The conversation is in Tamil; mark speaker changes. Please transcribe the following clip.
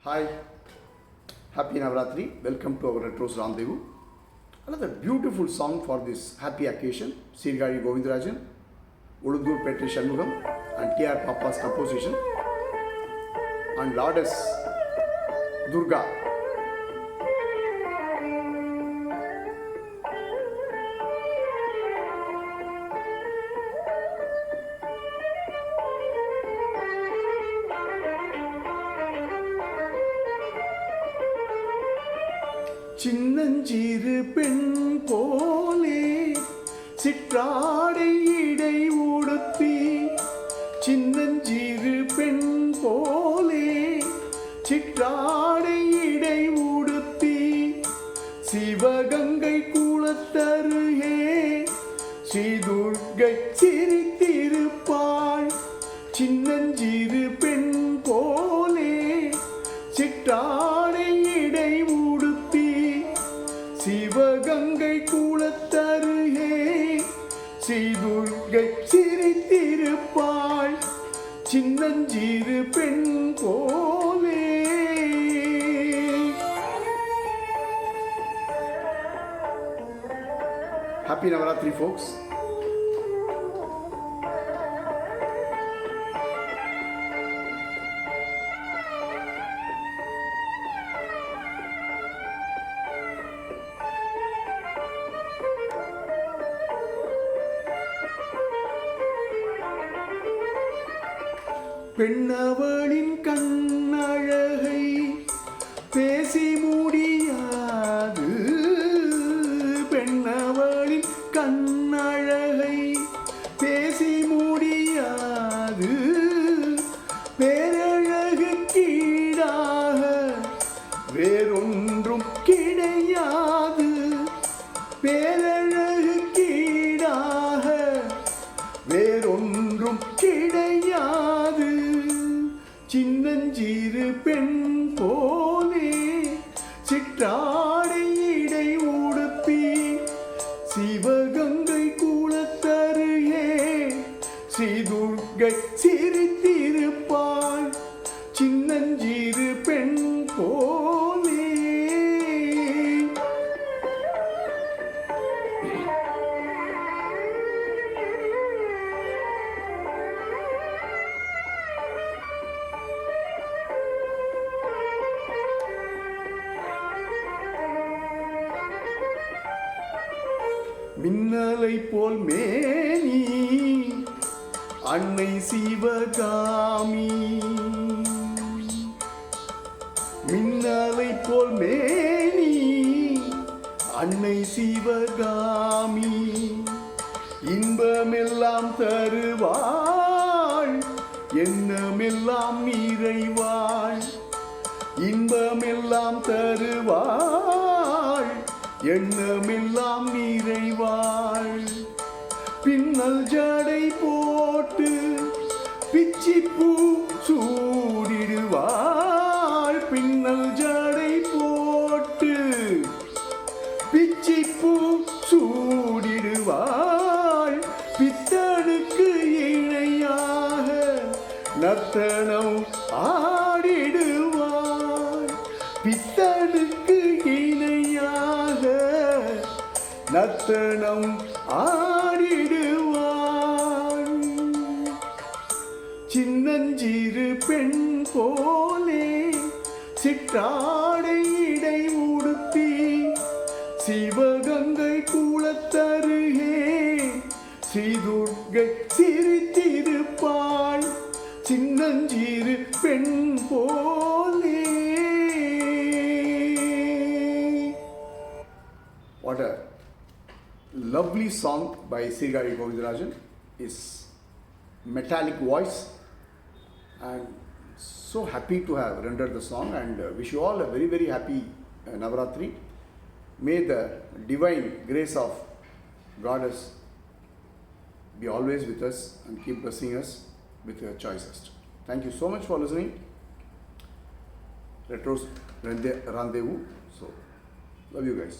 Speaker 1: Hi, happy Navratri. Welcome to our Retros Rendezvous. Another beautiful song for this happy occasion. Sirgari Govindarajan, Udugur Petri Shanmugam, and T.R. Papa's composition. And Lourdes Durga. சின்னஞ்சிறு பெண் போலே சிற்றாடை இடை உடுத்தி சின்னஞ்சிறு பெண் போலே சிற்றாடை இடை உடுத்தி சிவகங்கை குளத்தருகே ஸ்ரீதுர்க்கை சிரித்திருப்பாள். சின்னஞ்சிறு பெண் போலே சிற்றாடை இடை உடுத்தி சிவகங்கை குளத்தருகே ஸ்ரீதுர்க்கை சிரித்திருப்பாள். சின்னஞ்சிறு பெண் போலே. Happy Navaratri, folks. பெண்ணவளின் கண்ணழகை பேசி முடியாது. பெண்ணவளின் கண்ணழகை பேசி முடியாது. பேரழகு கீழாக வேறொன்றும் கிடையாது. பேரழகு கீழாக வேறொன்றும் கிடையாது. சின்னஞ்சிறு பெண் போலே சிற்றாடை இடை உடுத்தி சிவகங்கை குளத்தருகே ஸ்ரீதுர்க்கை சிரித்திருப்பாள். சின்னஞ்சிறு பெண் போலே. மின்னலை போல் மேனி அன்னை சிவகாமி. மின்னலை போல் மேனி அன்னை சிவகாமி. இன்பமெல்லாம் தருவாள் எண்ணமெல்லாம் நிறைவாள். இன்பமெல்லாம் தருவாள் எண்ணமெல்லாம் நிறைவாள். பின்னல் ஜடை போட்டு பிச்சிப்பூ சூடிடுவாள். பின்னல் ஜடை போட்டு பிச்சிப்பூ சூடிடுவாள். பித்தனுக்கு இணையாக நர்த்தனம் ஆடிடுவாள். பித்தனுக்கு இணையாக நர்த்தனம் ஆடிடுவாள். சின்னஞ்சிறு பெண் போலே சிற்றாடை இடை உடுத்தி சிவகங்கை குளத்தருகே ஸ்ரீதுர்க்கை சிரித்திருப்பாள். சின்னஞ்சிறு பெண் போலே. What a lovely song by Sirgari Govindarajan. His metallic voice, and so happy to have rendered the song, and wish you all a very very happy Navaratri. May the divine grace of Goddess be always with us and keep blessing us with your choices. Thank you so much for listening. Retros Rendezvous. So love you guys.